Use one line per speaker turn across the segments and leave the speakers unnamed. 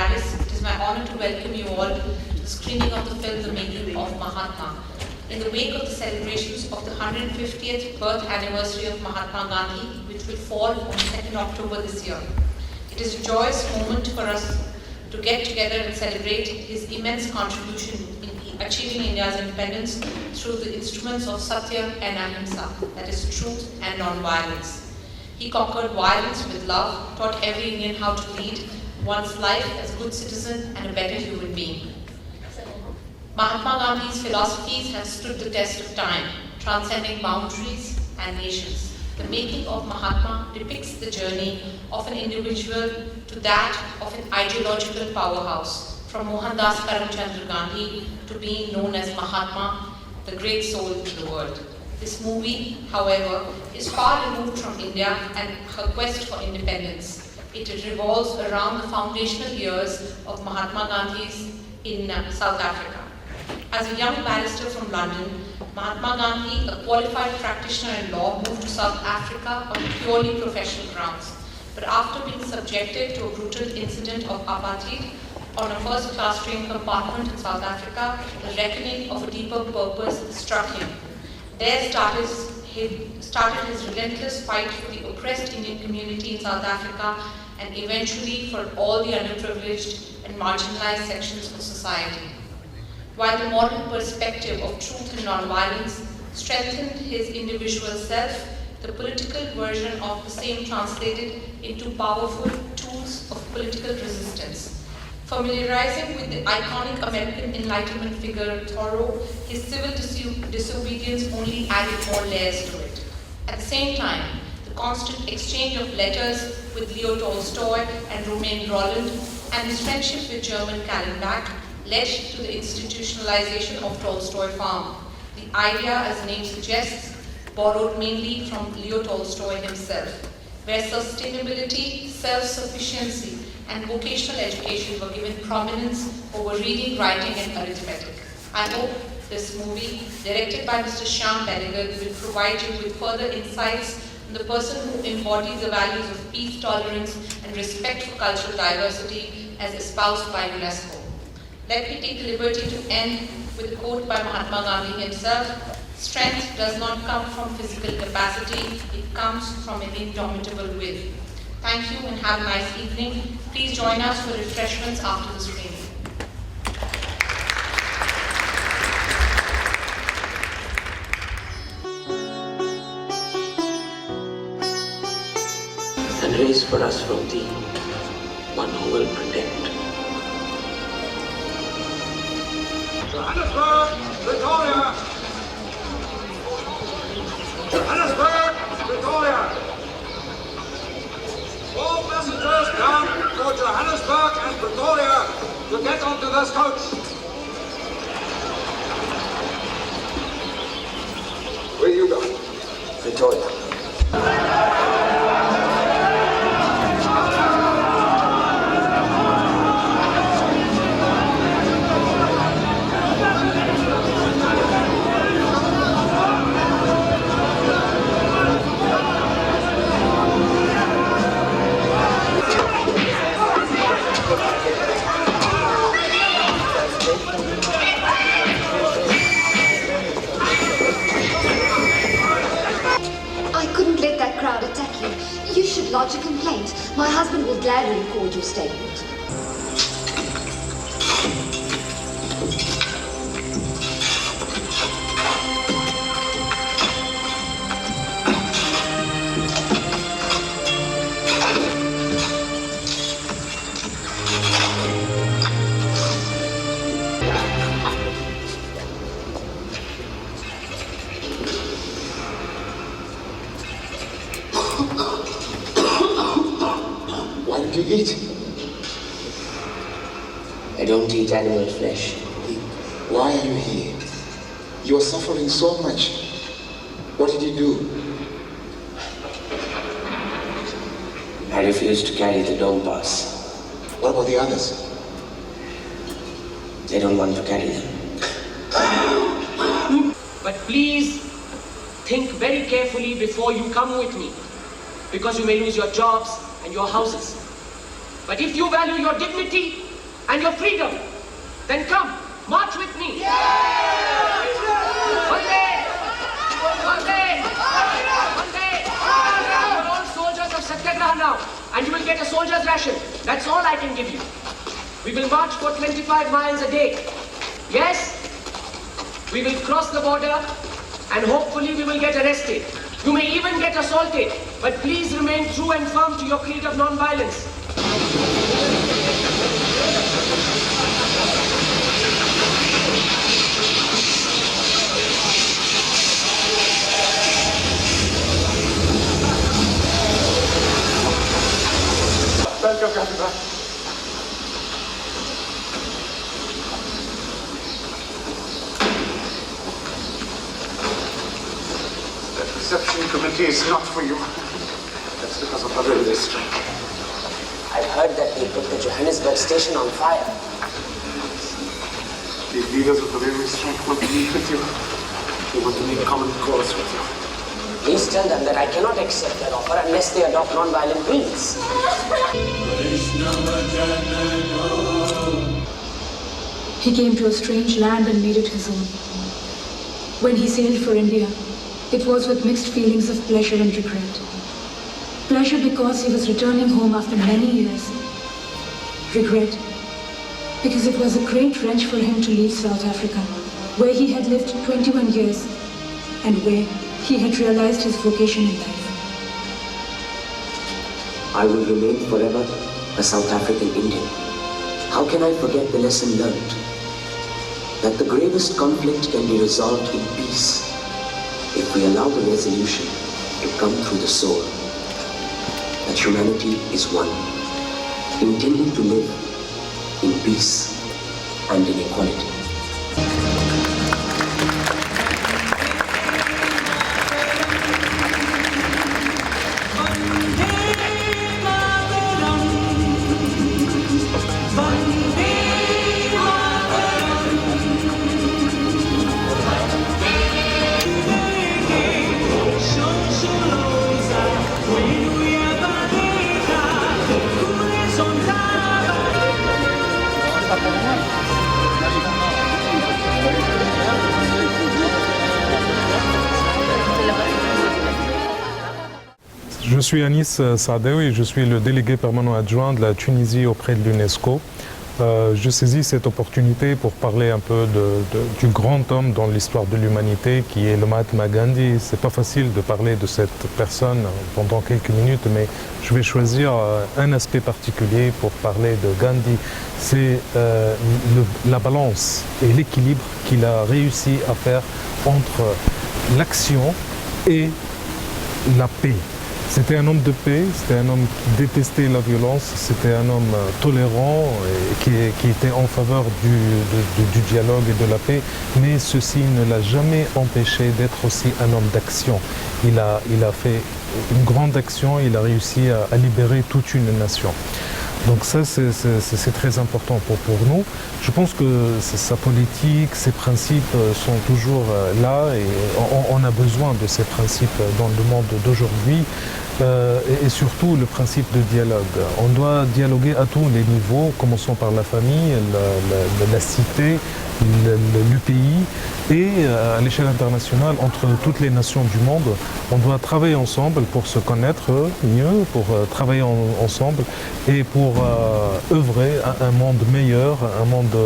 Paris, it is my honor to welcome you all to the screening of the film The Making of Mahatma. In the wake of the celebrations of the 150th birth anniversary of Mahatma Gandhi, which will fall on 2nd October this year, it is a joyous moment for us to get together and celebrate his immense contribution in achieving India's independence through the instruments of Satya and Ahimsa, that is truth and non-violence. He conquered violence with love, taught every Indian how to lead one's life as a good citizen and a better human being. Mahatma Gandhi's philosophies have stood the test of time, transcending boundaries and nations. The Making of Mahatma depicts the journey of an individual to that of an ideological powerhouse, from Mohandas Karamchandra Gandhi to being known as Mahatma, the great soul of the world. This movie, however, is far removed from India and her quest for independence. It revolves around the foundational years of Mahatma Gandhi's in South Africa. As a young barrister from London, Mahatma Gandhi, a qualified practitioner in law, moved to South Africa on purely professional grounds. But after being subjected to a brutal incident of apartheid on a first-class train compartment in South Africa, the reckoning of a deeper purpose struck him. There started his relentless fight for the oppressed Indian community in South Africa and eventually for all the underprivileged and marginalized sections of society. While the modern perspective of truth and nonviolence strengthened his individual self, the political version of the same translated into powerful tools of political resistance. Familiarizing with the iconic American Enlightenment figure Thoreau, his civil disobedience only added more layers to it. At the same time, the constant exchange of letters with Leo Tolstoy and Romain Rolland and his friendship with German Kallenbach led to the institutionalization of Tolstoy Farm. The idea, as the name suggests, borrowed mainly from Leo Tolstoy himself, where sustainability, self-sufficiency, and vocational education were given prominence over reading, writing, and arithmetic. I hope this movie, directed by Mr. Shyam Benegal, will provide you with further insights on the person who embodies the values of peace, tolerance, and respect for cultural diversity as espoused by UNESCO. Let me take the liberty to end with a quote by Mahatma Gandhi himself: "Strength does not come from physical capacity, it comes from an indomitable will." Thank you and have a nice evening. Please join us for refreshments after the screening.
And raise for us from thee one who will protect.
Johannesburg, Pretoria! Johannesburg, Pretoria! All passengers bound for Johannesburg and Pretoria to get onto this coach. Where are you going?
Pretoria.
You should lodge a complaint. My husband will gladly record your statement.
You eat? I don't eat animal flesh.
Why are you here? You are suffering so much. What did you do?
I refused to carry the dome pass.
What about the others?
They don't want to carry them.
But please think very carefully before you come with me, because you may lose your jobs and your houses. But if you value your dignity, and your freedom, then come, march with me. One day, you're all soldiers of Satyagraha now, and you will get a soldier's ration. That's all I can give you. We will march for 25 miles a day. Yes, we will cross the border, and hopefully we will get arrested. You may even get assaulted, but please remain true and firm to your creed of non-violence.
Welcome, Gandhi. That reception committee is not for you. That's because of the railway strike.
I've heard that they put the Johannesburg station on fire.
The leaders of the railway strike want to meet with you. They want to make common cause with you.
Please tell them that I cannot accept their offer unless they adopt non-violent means.
He came to a strange land and made it his own. When he sailed for India, it was with mixed feelings of pleasure and regret. Pleasure because he was returning home after many years. Regret because it was a great wrench for him to leave South Africa, where he had lived 21 years and where he had realized his vocation in life.
I will remain forever a South African Indian. How can I forget the lesson learned? That the gravest conflict can be resolved in peace if we allow the resolution to come through the soul. That humanity is one, intending to live in peace and in equality.
Je suis Anis Sadewi, je suis le délégué permanent adjoint de la Tunisie auprès de l'UNESCO. Je saisis cette opportunité pour parler un peu du grand homme dans l'histoire de l'humanité qui est le Mahatma Gandhi. C'est pas facile de parler de cette personne pendant quelques minutes, mais je vais choisir un aspect particulier pour parler de Gandhi. C'est la balance et l'équilibre qu'il a réussi à faire entre l'action et la paix. C'était un homme de paix, c'était un homme qui détestait la violence, c'était un homme tolérant et qui était en faveur du dialogue et de la paix, mais ceci ne l'a jamais empêché d'être aussi un homme d'action. Il a fait une grande action, il a réussi à libérer toute une nation. Donc ça, c'est très important pour nous. Je pense que sa politique, ses principes sont toujours là et on a besoin de ces principes dans le monde d'aujourd'hui et surtout le principe de dialogue. On doit dialoguer à tous les niveaux, commençons par la famille, la cité, le pays et à l'échelle internationale entre toutes les nations du monde. On doit travailler ensemble pour se connaître mieux, pour travailler ensemble et pour œuvrer à un monde meilleur, un monde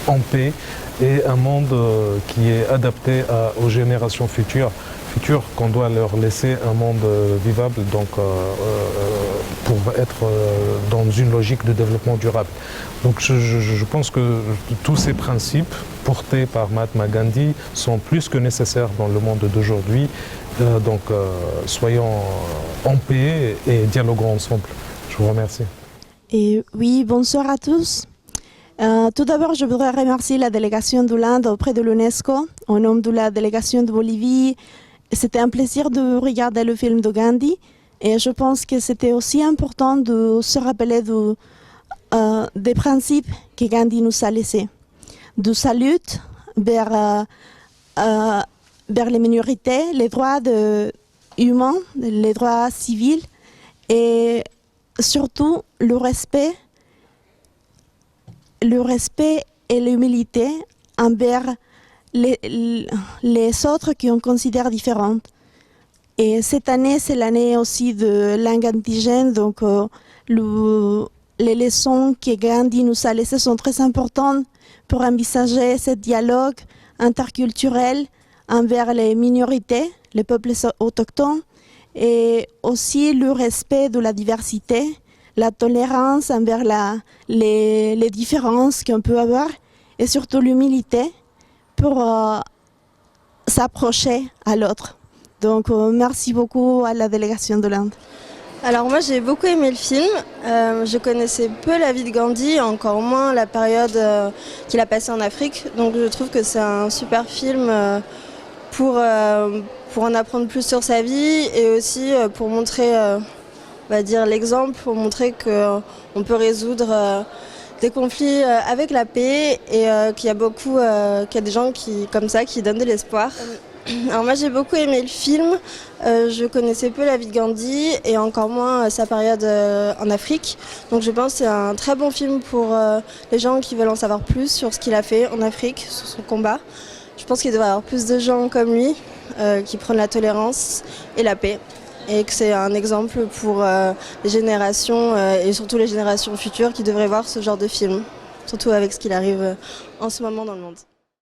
en paix et un monde qui est adapté aux générations futures qu'on doit leur laisser un monde vivable donc, pour être dans une logique de développement durable. Donc je pense que tous ces principes portés par Mahatma Gandhi sont plus que nécessaires dans le monde d'aujourd'hui. Donc soyons en paix et dialoguons ensemble. Je vous remercie.
Et oui, bonsoir à tous. Tout d'abord, je voudrais remercier la délégation d'Hollande auprès de l'UNESCO, au nom de la délégation de Bolivie. C'était un plaisir de regarder le film de Gandhi et je pense que c'était aussi important de se rappeler des principes que Gandhi nous a laissés. De sa lutte vers les minorités, les droits humains, les droits civils et surtout le respect le respect et l'humilité envers les autres qu'on considère différentes. Et cette année, c'est l'année aussi de langue indigène, donc les leçons que Gandhi nous a laissées sont très importantes pour envisager ce dialogue interculturel envers les minorités, les peuples autochtones, et aussi le respect de la diversité, la tolérance envers les différences qu'on peut avoir, et surtout l'humilité pour s'approcher à l'autre. Donc merci beaucoup à la délégation de l'Inde.
Alors moi j'ai beaucoup aimé le film, je connaissais peu la vie de Gandhi, encore moins la période qu'il a passée en Afrique, donc je trouve que c'est un super film pour en apprendre plus sur sa vie et aussi pour montrer on va dire l'exemple, pour montrer qu'on peut résoudre des conflits avec la paix et qu'il y a des gens comme ça qui donnent de l'espoir. Alors moi j'ai beaucoup aimé le film, je connaissais peu la vie de Gandhi et encore moins sa période en Afrique. Donc je pense que c'est un très bon film pour les gens qui veulent en savoir plus sur ce qu'il a fait en Afrique, sur son combat. Je pense qu'il devrait y avoir plus de gens comme lui qui prennent la tolérance et la paix. Et que c'est un exemple pour les générations et surtout les générations futures qui devraient voir ce genre de film, surtout avec ce qu'il arrive en ce moment dans le monde.